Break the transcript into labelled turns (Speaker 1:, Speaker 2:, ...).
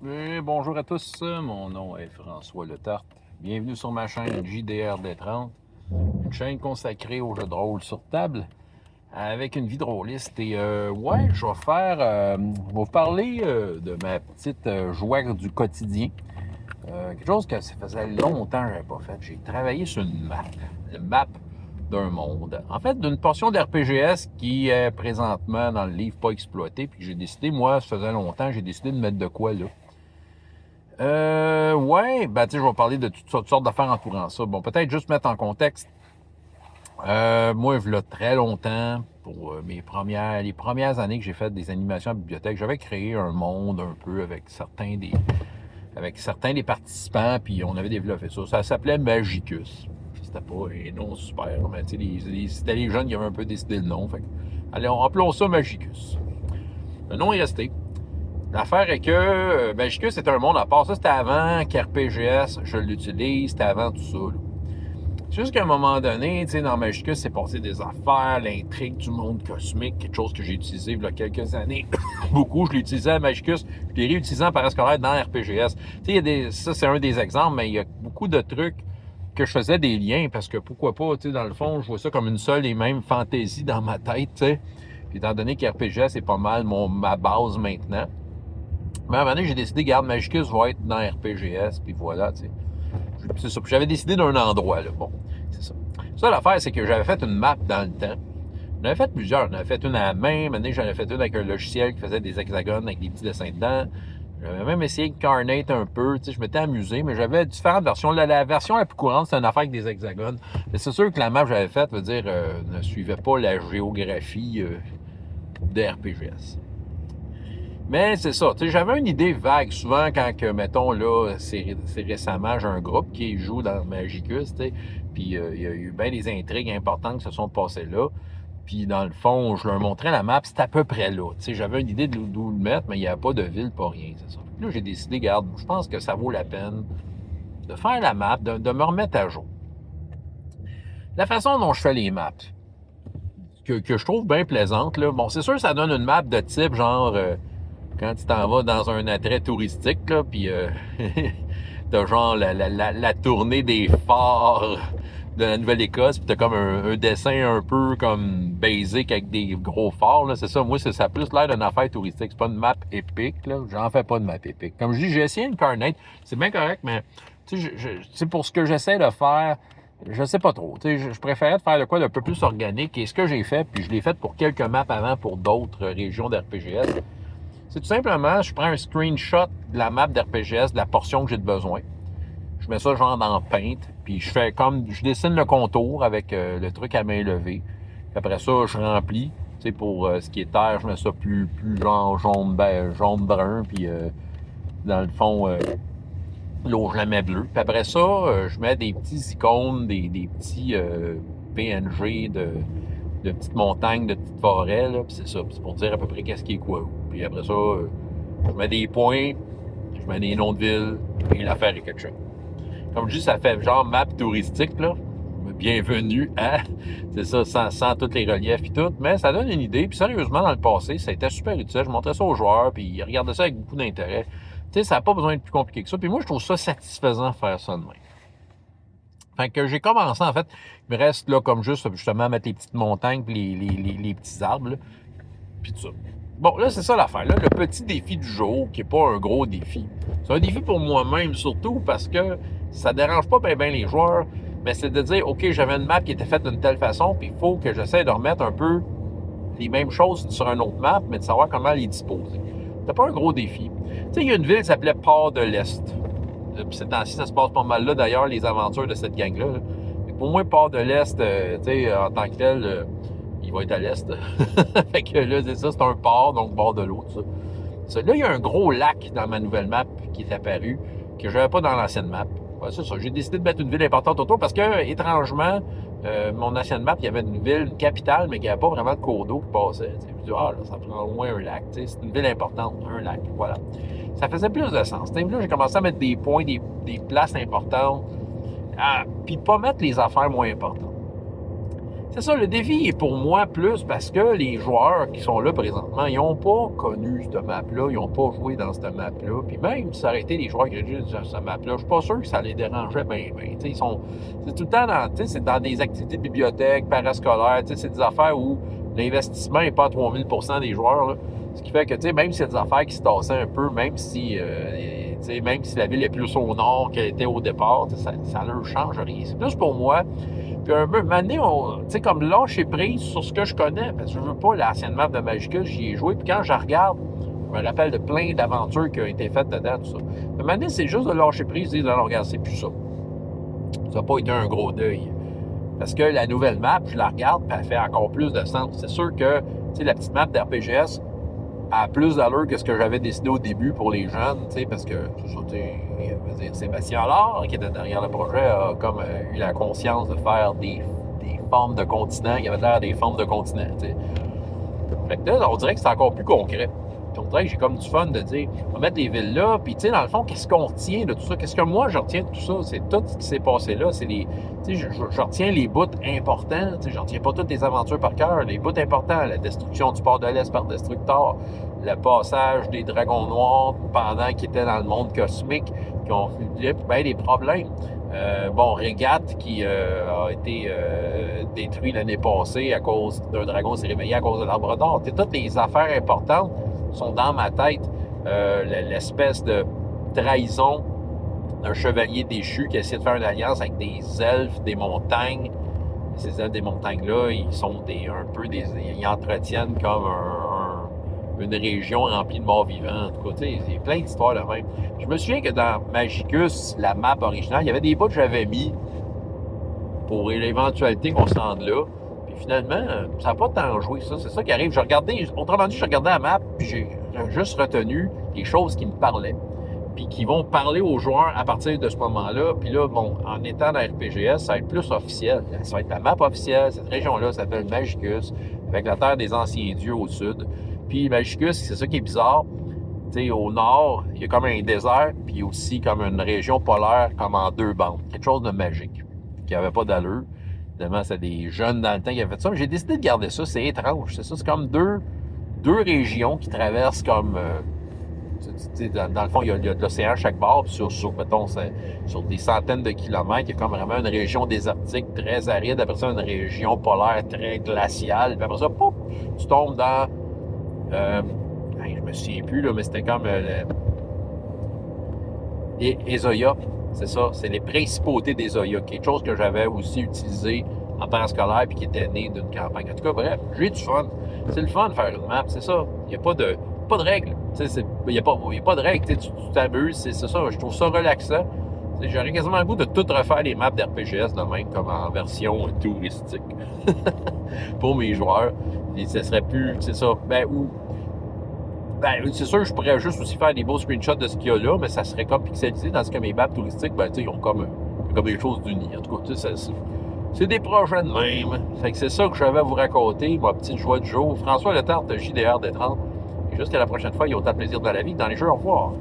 Speaker 1: Bonjour à tous, mon nom est François Letarte. Bienvenue sur ma chaîne JDR D30, une chaîne consacrée aux jeux de rôle sur table avec une vie de rôliste. Et je vais vous parler de ma petite joie du quotidien. Quelque chose que ça faisait longtemps que je n'avais pas fait. J'ai travaillé sur une map d'un monde. En fait, d'une portion d'RPGS qui est présentement dans le livre pas exploité. Puis j'ai décidé, moi, ça faisait longtemps, j'ai décidé de mettre de quoi là. Je vais parler de toutes sortes d'affaires entourant ça. Bon, peut-être juste mettre en contexte. Moi, il y a très longtemps, pour les premières années que j'ai fait des animations à la bibliothèque, j'avais créé un monde un peu avec certains des participants, puis on avait développé ça. Ça s'appelait Magicus. C'était pas un nom super, mais c'était les jeunes qui avaient un peu décidé le nom. Fait que, allez, appelons ça Magicus. Le nom est resté. L'affaire est que Magicus, c'était un monde à part. Ça, c'était avant qu'RPGS, je l'utilise, c'était avant tout ça. Là. C'est juste qu'à un moment donné, tu sais, dans Magicus, c'est passé des affaires, l'intrigue du monde cosmique, quelque chose que j'ai utilisé il y a quelques années. Beaucoup, je l'utilisais à Magicus, je l'ai réutilisé en parascolaire dans RPGS. Tu sais, ça, c'est un des exemples, mais il y a beaucoup de trucs que je faisais des liens, parce que pourquoi pas, tu sais, dans le fond, je vois ça comme une seule et même fantaisie dans ma tête, tu sais. Puis étant donné qu'RPGS, c'est pas mal ma base maintenant. Mais à un moment donné, j'ai décidé, garde, Magicus va être dans RPGS, puis voilà, tu sais. C'est ça. Puis j'avais décidé d'un endroit, là. Bon, c'est ça. Ça, l'affaire, c'est que j'avais fait une map dans le temps. J'en avais fait plusieurs. J'en avais fait une à la main. Maintenant, j'en avais fait une avec un logiciel qui faisait des hexagones avec des petits dessins dedans. J'avais même essayé de carnate un peu. Tu sais, je m'étais amusé, mais j'avais différentes versions. La version la plus courante, c'est une affaire avec des hexagones. Mais c'est sûr que la map que j'avais faite, ne suivait pas la géographie de RPGS. Mais c'est ça, tu sais, j'avais une idée vague. Souvent, quand, mettons, là, c'est récemment, j'ai un groupe qui joue dans Magicus, tu sais, puis il y a eu bien des intrigues importantes qui se sont passées là. Puis dans le fond, je leur montrais la map, c'était à peu près là. Tu sais, j'avais une idée d'où le mettre, mais il n'y avait pas de ville, pas rien, c'est ça. Puis là, j'ai décidé, regarde, je pense que ça vaut la peine de faire la map, de me remettre à jour. La façon dont je fais les maps, que je trouve bien plaisante, là, bon, c'est sûr, ça donne une map de type genre... quand tu t'en vas dans un attrait touristique, là, puis t'as genre la tournée des phares de la Nouvelle-Écosse, puis t'as comme un dessin un peu comme basic avec des gros phares, là, c'est ça. Moi, ça a plus l'air d'une affaire touristique. C'est pas une map épique, là. J'en fais pas de map épique. Comme je dis, j'ai essayé une Carnate, c'est bien correct, mais tu sais, pour ce que j'essaie de faire, je sais pas trop. Tu sais, je préférais de faire de quoi d'un peu plus organique. Et ce que j'ai fait, puis je l'ai fait pour quelques maps avant pour d'autres régions d'RPGS, c'est tout simplement, je prends un screenshot de la map d'RPGS, de la portion que j'ai de besoin. Je mets ça genre dans Paint, puis je dessine le contour avec le truc à main levée. Puis après ça, je remplis. Tu sais, pour ce qui est terre, je mets ça plus genre jaune-brun, puis dans le fond, l'eau, je la mets bleue. Puis après ça, je mets des petits icônes, des petits PNG de petites montagnes, de petites forêts, là, puis c'est ça. Puis c'est pour dire à peu près qu'est-ce qui est quoi. Puis après ça, je mets des points, je mets des noms de villes, et l'affaire est quelque chose. Comme je dis, ça fait genre map touristique, là. Bienvenue à, c'est ça, sans tous les reliefs et tout, mais ça donne une idée. Puis sérieusement, dans le passé, ça a été super utile. Je montrais ça aux joueurs, puis ils regardaient ça avec beaucoup d'intérêt. Tu sais, ça n'a pas besoin d'être plus compliqué que ça. Puis moi, je trouve ça satisfaisant de faire ça de même. Fait que j'ai commencé, en fait, il me reste là comme juste, justement, mettre les petites montagnes puis les petits arbres, là, puis tout ça. Bon, là, c'est ça l'affaire. Là, le petit défi du jour, qui n'est pas un gros défi. C'est un défi pour moi-même, surtout parce que ça dérange pas bien les joueurs, mais c'est de dire, OK, j'avais une map qui était faite d'une telle façon, puis il faut que j'essaie de remettre un peu les mêmes choses sur une autre map, mais de savoir comment les disposer. C'était pas un gros défi. Tu sais, il y a une ville qui s'appelait Port de l'Est. Puis ces temps-ci, ça se passe pas mal là, d'ailleurs, les aventures de cette gang-là. Là. Pour moi, Port de l'Est, tu sais, en tant que tel, il va être à l'Est. Fait que là, c'est ça, c'est un port, donc bord de l'eau, tout ça. Là, il y a un gros lac dans ma nouvelle map qui est apparu, que je n'avais pas dans l'ancienne map. Ouais, c'est ça. J'ai décidé de mettre une ville importante autour parce que, étrangement, mon ancienne map, il y avait une ville, une capitale, mais qui n'avait pas vraiment de cours d'eau qui passait. Je me dis, là, ça prend au moins un lac. C'est une ville importante, un lac. Voilà. Ça faisait plus de sens. Là, j'ai commencé à mettre des points, des places importantes, puis pas mettre les affaires moins importantes. c'est ça, le défi est pour moi plus parce que les joueurs qui sont là présentement, ils n'ont pas connu cette map-là, ils n'ont pas joué dans cette map-là. Puis même si ça aurait été des joueurs qui jouent dans cette map-là, je suis pas sûr que ça les dérangeait bien. C'est tout le temps c'est dans des activités de bibliothèque, parascolaires, c'est des affaires où l'investissement n'est pas à 3000 % des joueurs. Là. Ce qui fait que même si c'est des affaires qui se tassaient un peu, même si la ville est plus au nord qu'elle était au départ, ça leur change rien. C'est plus pour moi. Puis un peu, maintenant, comme lâcher prise sur ce que je connais, parce que je veux pas l'ancienne map de Magicus, j'y ai joué, puis quand je regarde, je me rappelle de plein d'aventures qui ont été faites dedans, tout ça. Mais maintenant, c'est juste de lâcher prise, de dire, non, regarde, c'est plus ça. Ça n'a pas été un gros deuil. Parce que la nouvelle map, je la regarde, puis elle fait encore plus de sens. C'est sûr que, la petite map d'RPGS a plus d'allure que ce que j'avais décidé au début pour les jeunes, parce que, Sébastien Allard, qui était derrière le projet, a comme eu la conscience de faire des formes de continents, qui avaient l'air des formes de continents, Fait que là, on dirait que c'est encore plus concret. Puis on dirait que j'ai comme du fun de dire, on va mettre des villes là, puis dans le fond, qu'est-ce qu'on retient de tout ça? Qu'est-ce que moi, je retiens de tout ça? C'est tout ce qui s'est passé là. C'est je retiens les bouts importants. Je retiens pas toutes les aventures par cœur. Les bouts importants, la destruction du port de l'Est par Destructor, le passage des dragons noirs pendant qu'ils étaient dans le monde cosmique, qui ont eu bien des problèmes. Régate qui a été détruit l'année passée à cause d'un dragon qui s'est réveillé à cause de l'arbre d'or. Toutes les affaires importantes sont dans ma tête. L'espèce de trahison d'un chevalier déchu qui essaie de faire une alliance avec des elfes des montagnes. Ces elfes des montagnes-là, ils entretiennent comme une région remplie de morts vivants. En tout cas, il y a plein d'histoires là même. Je me souviens que dans Magicus, la map originale, il y avait des bouts que j'avais mis pour l'éventualité qu'on se rende là. Puis finalement, ça n'a pas tant joué, ça. C'est ça qui arrive. Autrement dit, je regardais la map, puis j'ai juste retenu les choses qui me parlaient. Puis qui vont parler aux joueurs à partir de ce moment-là. Puis là, en étant dans RPGS, ça va être plus officiel. Ça va être la map officielle. Cette région-là s'appelle Magicus, avec la terre des anciens dieux au sud. Puis Magicus, c'est ça qui est bizarre. Au nord, il y a comme un désert, puis aussi comme une région polaire, comme en deux bandes. Quelque chose de magique, qui n'avait pas d'allure. Évidemment, c'était des jeunes dans le temps qui avaient fait ça. Mais j'ai décidé de garder ça. C'est étrange. C'est ça. C'est comme deux régions qui traversent comme... dans le fond, il y a de l'océan à chaque bord. Puis sur des centaines de kilomètres, il y a comme vraiment une région désertique très aride. Après ça, une région polaire très glaciale. Puis après ça, pouf, tu tombes dans... je me souviens plus, là, mais c'était comme Ezoia, c'est ça, c'est les principautés d'Ezoia, quelque chose que j'avais aussi utilisé en parascolaire puis qui était né d'une campagne. En tout cas, bref, j'ai du fun. C'est le fun de faire une map, c'est ça. Il n'y a pas de règles. Il n'y a pas de règles. Tu t'amuses, c'est ça. Je trouve ça relaxant. J'aurais quasiment le goût de tout refaire les maps d'RPGS de même, comme en version touristique pour mes joueurs. Et ce serait plus, c'est ça, c'est sûr, je pourrais juste aussi faire des beaux screenshots de ce qu'il y a là, mais ça serait comme pixelisé. Dans ce cas, mes maps touristiques, ils ont comme des choses d'unies. En tout cas, c'est des projets de même. Fait que c'est ça que j'avais à vous raconter, ma petite joie du jour. François Letarte, JDR des 30. Et jusqu'à la prochaine fois, il y a autant de plaisir dans la vie que dans les jeux. Au revoir.